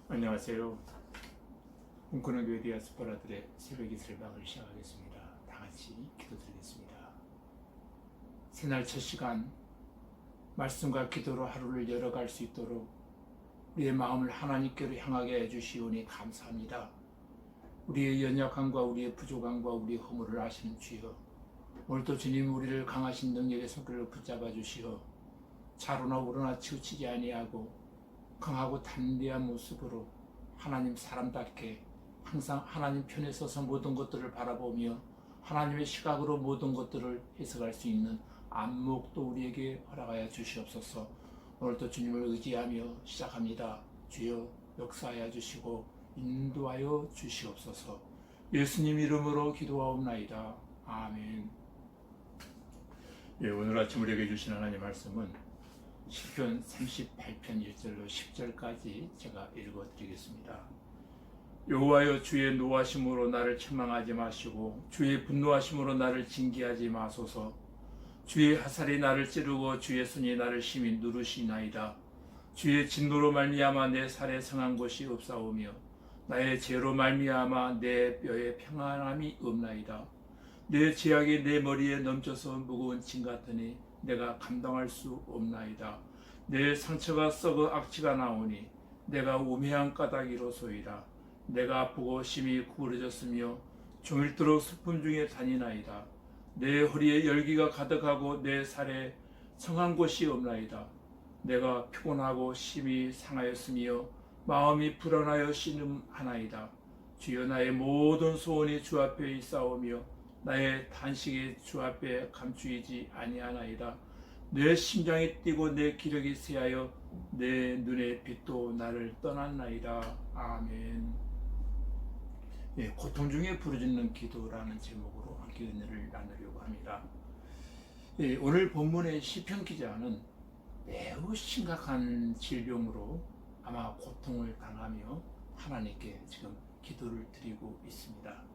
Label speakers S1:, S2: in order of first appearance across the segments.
S1: 안녕하세요. 꿈꾸는 교회 디아스포라들의 새벽 이슬방을 시작하겠습니다. 다 같이 기도드리겠습니다. 새날 첫 시간 말씀과 기도로 하루를 열어갈 수 있도록 우리의 마음을 하나님께로 향하게 해주시오니 감사합니다. 우리의 연약함과 우리의 부족함과 우리의 허물을 아시는 주여, 오늘도 주님 우리를 강하신 능력의 손길로 붙잡아 주시어 자로나 우러나 치우치지 아니하고 강하고 담대한 모습으로 하나님 사람답게 항상 하나님 편에 서서 모든 것들을 바라보며 하나님의 시각으로 모든 것들을 해석할 수 있는 안목도 우리에게 허락하여 주시옵소서. 오늘도 주님을 의지하며 시작합니다. 주여 역사하여 주시고 인도하여 주시옵소서. 예수님 이름으로 기도하옵나이다. 아멘. 오늘 아침 우리에게 주신 하나님의 말씀은 시편 38편 1절로 10절까지 제가 읽어드리겠습니다. 여호와여, 주의 노하심으로 나를 책망하지 마시고 주의 분노하심으로 나를 징계하지 마소서. 주의 화살이 나를 찌르고 주의 손이 나를 심히 누르시나이다. 주의 진노로 말미암아 내 살에 성한 곳이 없사오며 나의 죄로 말미암아 내 뼈에 평안함이 없나이다. 내 죄악이 내 머리에 넘쳐서 무거운 짐 같으니 내가 감당할 수 없나이다. 내 상처가 썩어 악취가 나오니 내가 우매한 까닭이로소이다. 내가 아프고 심히 구부러졌으며 종일토록 슬픔 중에 다니나이다. 내 허리에 열기가 가득하고 내 살에 성한 곳이 없나이다. 내가 피곤하고 심히 상하였으며 마음이 불안하여 신음하나이다. 주여, 나의 모든 소원이 주 앞에 있사오며 나의 탄식이 주 앞에 감추이지 아니하나이다. 내 심장이 뛰고 내 기력이 쇠하여 내 눈의 빛도 나를 떠났나이다. 아멘. 고통 중에 부르짖는 기도라는 제목으로 함께 은혜를 나누려고 합니다. 오늘 본문의 시편 기자는 매우 심각한 질병으로 아마 고통을 당하며 하나님께 지금 기도를 드리고 있습니다.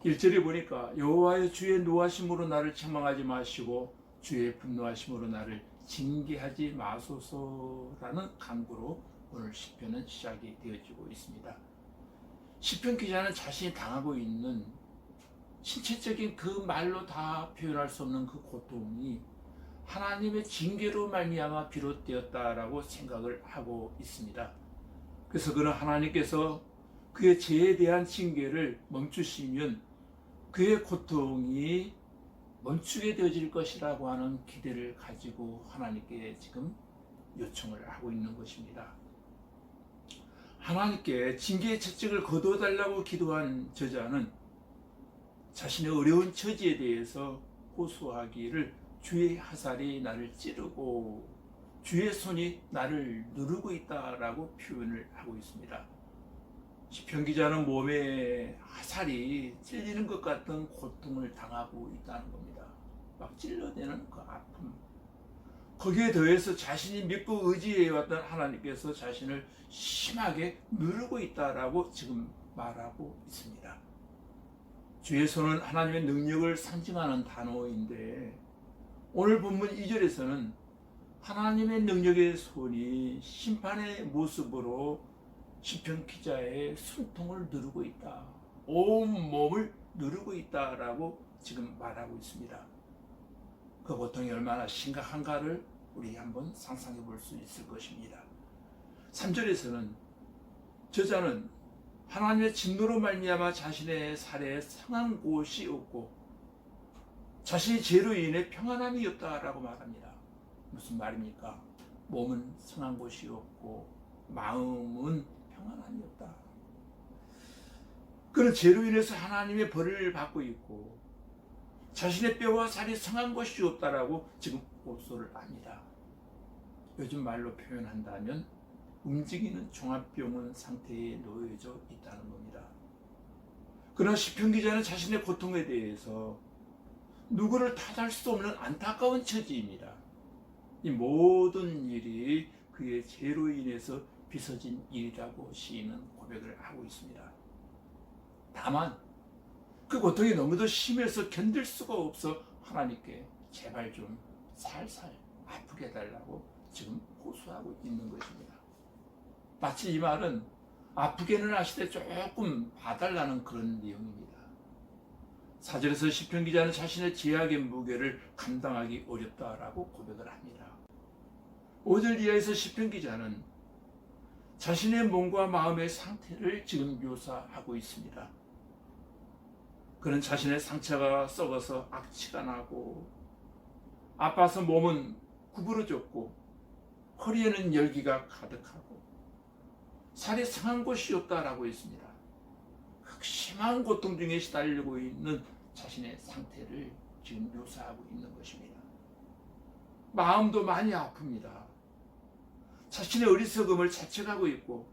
S1: 1절에 보니까 여호와여, 주의 노하심으로 나를 책망하지 마시고 주의 분노하심으로 나를 징계하지 마소서라는 간구로 오늘 시편은 시작이 되어지고 있습니다. 시편 기자는 자신이 당하고 있는 신체적인 그 말로 다 표현할 수 없는 그 고통이 하나님의 징계로 말미암아 비롯되었다라고 생각을 하고 있습니다. 그래서 그는 하나님께서 그의 죄에 대한 징계를 멈추시면 그의 고통이 멈추게 되어질 것이라고 하는 기대를 가지고 하나님께 지금 요청을 하고 있는 것입니다. 하나님께 징계의 채찍을 거두어달라고 기도한 저자는 자신의 어려운 처지에 대해서 호소하기를 주의 화살이 나를 찌르고 주의 손이 나를 누르고 있다라고 표현을 하고 있습니다. 시편 기자는 몸에 화살이 찔리는 것 같은 고통을 당하고 있다는 겁니다. 막 찔러대는 그 아픔, 거기에 더해서 자신이 믿고 의지해왔던 하나님께서 자신을 심하게 누르고 있다라고 지금 말하고 있습니다. 주의 손은 하나님의 능력을 상징하는 단어인데 오늘 본문 2절에서는 하나님의 능력의 손이 심판의 모습으로 시편 기자의 숨통을 누르고 있다, 온 몸을 누르고 있다라고 지금 말하고 있습니다. 그 고통이 얼마나 심각한가를 우리 한번 상상해 볼 수 있을 것입니다. 3절에서는 저자는 하나님의 진노로 말미암아 자신의 살에 상한 곳이 없고 자신의 죄로 인해 평안함이 없다라고 말합니다. 무슨 말입니까? 몸은 상한 곳이 없고 마음은 평안함이 없다. 그는 죄로 인해서 하나님의 벌을 받고 있고 자신의 뼈와 살이 성한 것이 없다라고 지금 호소를 합니다. 요즘 말로 표현한다면 움직이는 종합병원 상태에 놓여져 있다는 겁니다. 그러나 시편 기자는 자신의 고통에 대해서 누구를 탓할 수 없는 안타까운 처지입니다. 이 모든 일이 그의 죄로 인해서 빚어진 일이라고 시인은 고백을 하고 있습니다. 다만 그 고통이 너무도 심해서 견딜 수가 없어 하나님께 제발 좀 살살 아프게 해달라고 지금 호소하고 있는 것입니다. 마치 이 말은 아프게는 하시되 조금 봐달라는 그런 내용입니다. 4절에서 시편 기자는 자신의 죄악의 무게를 감당하기 어렵다라고 고백을 합니다. 5절 이하에서 시편 기자는 자신의 몸과 마음의 상태를 지금 묘사하고 있습니다. 그는 자신의 상처가 썩어서 악취가 나고 아파서 몸은 구부러졌고 허리에는 열기가 가득하고 살이 상한 곳이 없다라고 했습니다. 극심한 고통 중에 시달리고 있는 자신의 상태를 지금 묘사하고 있는 것입니다. 마음도 많이 아픕니다. 자신의 어리석음을 자책하고 있고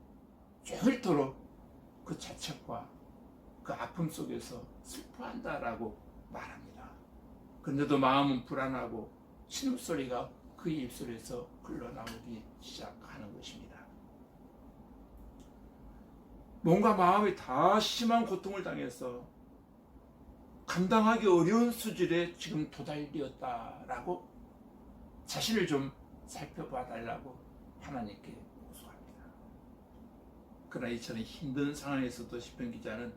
S1: 종일토록 그 자책과 그 아픔 속에서 슬퍼한다라고 말합니다. 그런데도 마음은 불안하고 신음소리가 그의 입술에서 흘러나오기 시작하는 것입니다. 몸과 마음이 다 심한 고통을 당해서 감당하기 어려운 수준에 지금 도달되었다라고 자신을 좀 살펴봐 달라고 하나님께 호소합니다. 그러나 이처럼 힘든 상황에서도 시편 기자는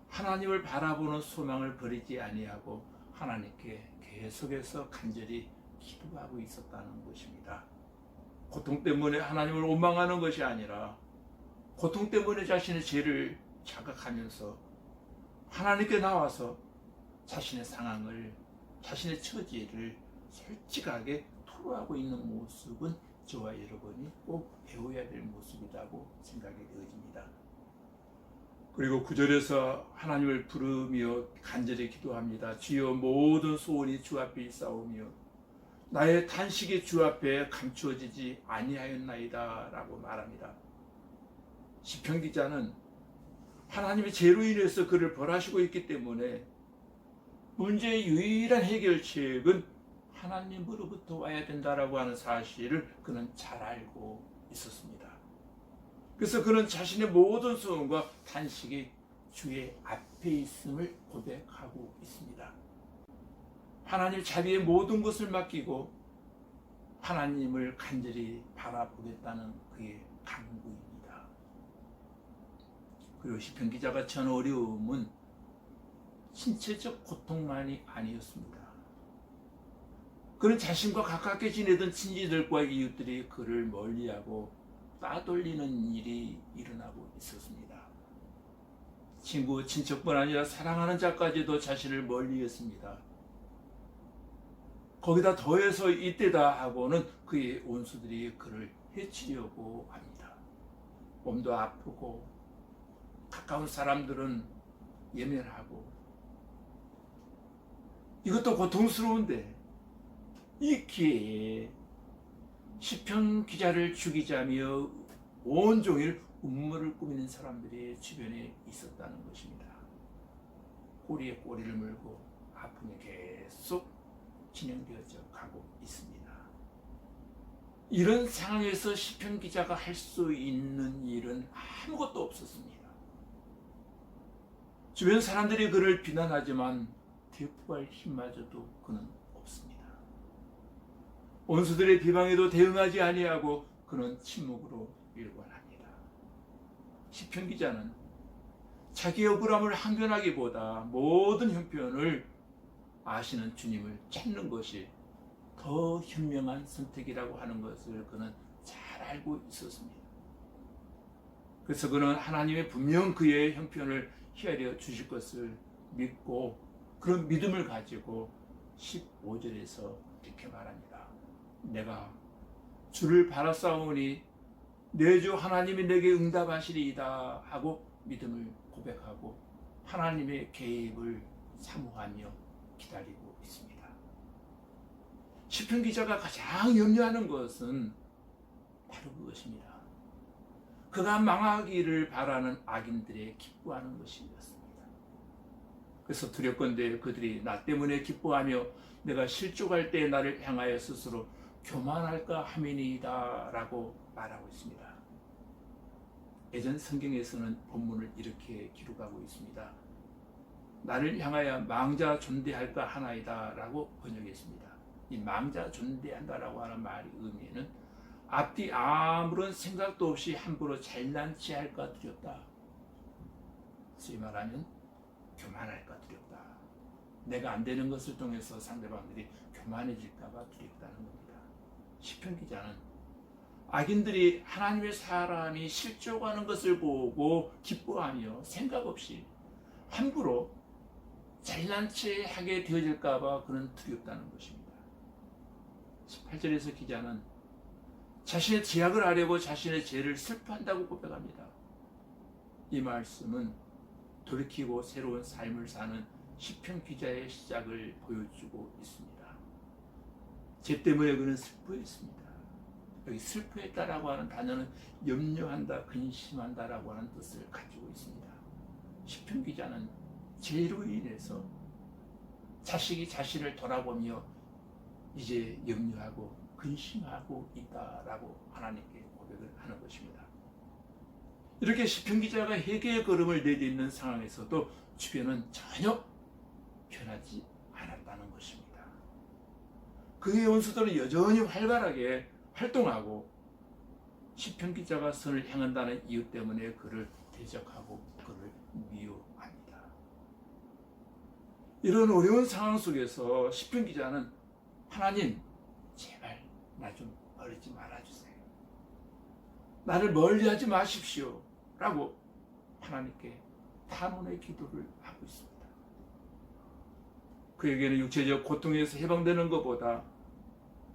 S1: 하나님을 바라보는 소망을 버리지 아니하고 하나님께 계속해서 간절히 기도하고 있었다는 것입니다. 고통 때문에 하나님을 원망하는 것이 아니라 고통 때문에 자신의 죄를 자각하면서 하나님께 나와서 자신의 상황을, 자신의 처지를 솔직하게 토로하고 있는 모습은 저와 여러분이 꼭 배워야 될 모습이라고 생각이 되어집니다. 그리고 9절에서 하나님을 부르며 간절히 기도합니다. 주여 모든 소원이 주 앞에 있사오며 나의 탄식이 주 앞에 감추어지지 아니하였나이다 라고 말합니다. 시편 기자는 하나님의 죄로 인해서 그를 벌하시고 있기 때문에 문제의 유일한 해결책은 하나님으로부터 와야 된다라고 하는 사실을 그는 잘 알고 있었습니다. 그래서 그는 자신의 모든 소원과 탄식이 주의 앞에 있음을 고백하고 있습니다. 하나님 자리에 모든 것을 맡기고 하나님을 간절히 바라보겠다는 그의 간구입니다. 그리고 시편 기자가 처한 어려움은 신체적 고통만이 아니었습니다. 그는 자신과 가깝게 지내던 친지들과 이웃들이 그를 멀리하고 따돌리는 일이 일어나고 있었습니다. 친구, 친척뿐 아니라 사랑하는 자까지도 자신을 멀리했습니다. 거기다 더해서 이때다 하고는 그의 원수들이 그를 해치려고 합니다. 몸도 아프고 가까운 사람들은 예면하고 이것도 고통스러운데 이 기회에 시편 기자를 죽이자며 온종일 음모를 꾸미는 사람들이 주변에 있었다는 것입니다. 꼬리에 꼬리를 물고 아픔이 계속 진행되어져 가고 있습니다. 이런 상황에서 시편 기자가 할 수 있는 일은 아무것도 없었습니다. 주변 사람들이 그를 비난하지만 대꾸할 힘마저도 그는 없습니다. 원수들의 비방에도 대응하지 아니하고 그는 침묵으로 일관합니다. 시편 기자는 자기의 억울함을 항변하기보다 모든 형편을 아시는 주님을 찾는 것이 더 현명한 선택이라고 하는 것을 그는 잘 알고 있었습니다. 그래서 그는 하나님의 분명 그의 형편을 헤아려 주실 것을 믿고 그런 믿음을 가지고 15절에서 이렇게 말합니다. 내가 주를 바라싸우니 내 주 하나님이 내게 응답하시리이다 하고 믿음을 고백하고 하나님의 개입을 사모하며 기다리고 있습니다. 시편 기자가 가장 염려하는 것은 바로 그것입니다. 그가 망하기를 바라는 악인들의 기뻐하는 것이었습니다. 그래서 두렵건대 그들이 나 때문에 기뻐하며 내가 실족할 때 나를 향하여 스스로 교만할까 함이니이다 라고 말하고 있습니다. 예전 성경에서는 본문을 이렇게 기록하고 있습니다. 나를 향하여 망자 존대할까 하나이다 라고 번역했습니다. 이 망자 존대한다라고 하는 말의 의미는 앞뒤 아무런 생각도 없이 함부로 잘난 체할까 두렵다. 소위 말하면 교만할까 두렵다. 내가 안 되는 것을 통해서 상대방들이 교만해질까봐 두렵다는 겁니다. 시편 기자는 악인들이 하나님의 사람이 실족하는 것을 보고 기뻐하며 생각 없이 함부로 잘난 체하게 되어질까봐 그는 두렵다는 것입니다. 18절에서 기자는 자신의 죄악을 알려고 자신의 죄를 슬퍼한다고 고백합니다. 이 말씀은 돌이키고 새로운 삶을 사는 시편 기자의 시작을 보여주고 있습니다. 죄 때문에 그는 슬퍼했습니다. 여기 슬퍼했다라고 하는 단어는 염려한다, 근심한다라고 하는 뜻을 가지고 있습니다. 시편 기자는 죄로 인해서 자식이 자신을 돌아보며 이제 염려하고 근심하고 있다라고 하나님께 고백을 하는 것입니다. 이렇게 시편 기자가 회개의 걸음을 내딛는 상황에서도 주변은 전혀 변하지 않았다는 것입니다. 그의 원수들은 여전히 활발하게 활동하고 시편 기자가 선을 행한다는 이유 때문에 그를 대적하고 그를 미워합니다. 이런 어려운 상황 속에서 시편 기자는 하나님, 제발 나 좀 버리지 말아주세요. 나를 멀리하지 마십시오. 라고 하나님께 탄원의 기도를 하고 있습니다. 그에게는 육체적 고통에서 해방되는 것보다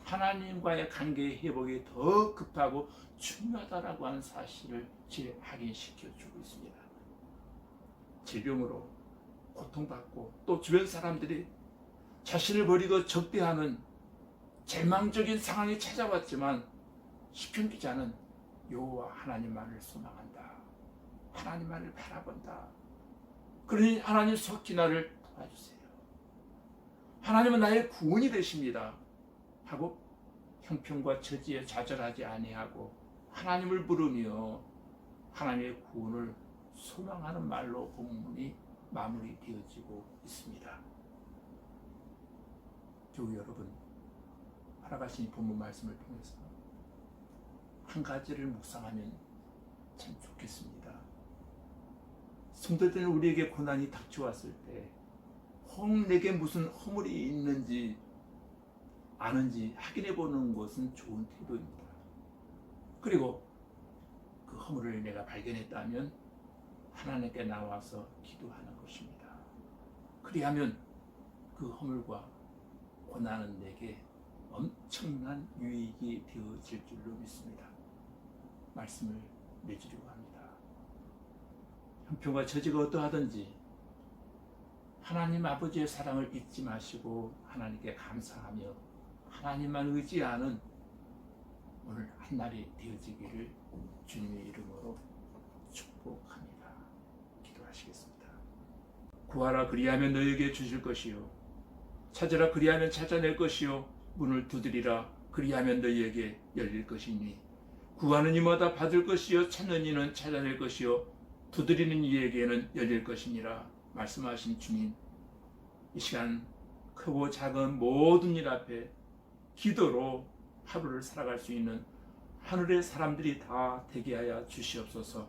S1: 하나님과의 관계의 회복이 더 급하고 중요하다라고 하는 사실을 확인시켜주고 있습니다. 질병으로 고통받고 또 주변 사람들이 자신을 버리고 적대하는 절망적인 상황이 찾아왔지만 시편 기자는 여호와 하나님만을 소망한다. 하나님만을 바라본다. 그러니 하나님 속히 나를 도와주세요. 하나님은 나의 구원이 되십니다. 하고 형편과 처지에 좌절하지 아니하고 하나님을 부르며 하나님의 구원을 소망하는 말로 본문이 마무리되어지고 있습니다. 교우 여러분, 살아가신 본문 말씀을 통해서 한 가지를 묵상하면 참 좋겠습니다. 성도들은 우리에게 고난이 닥쳐왔을 때 혹 내게 무슨 허물이 있는지 아는지 확인해 보는 것은 좋은 태도입니다. 그리고 그 허물을 내가 발견했다면 하나님께 나와서 기도하는 것입니다. 그리하면 그 허물과 고난은 내게 엄청난 유익이 되어질 줄로 믿습니다. 말씀을 맺으려고 합니다. 형편과 처지가 어떠하든지 하나님 아버지의 사랑을 잊지 마시고 하나님께 감사하며 하나님만 의지하는 오늘 한 날이 되어지기를 주님의 이름으로 축복합니다. 기도하시겠습니다. 구하라 그리하면 너에게 주실 것이요 찾으라 그리하면 찾아낼 것이요 문을 두드리라 그리하면 너희에게 열릴 것이니 구하는 이마다 받을 것이요 찾는 이는 찾아낼 것이요 두드리는 이에게는 열릴 것이니라 말씀하신 주님, 이 시간 크고 작은 모든 일 앞에 기도로 하루를 살아갈 수 있는 하늘의 사람들이 다 되게 하여 주시옵소서.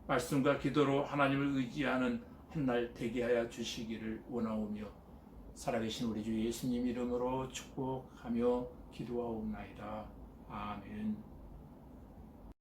S1: 말씀과 기도로 하나님을 의지하는 한날 되게 하여 주시기를 원하오며 살아계신 우리 주 예수님 이름으로 축복하며 기도하옵나이다. 아멘.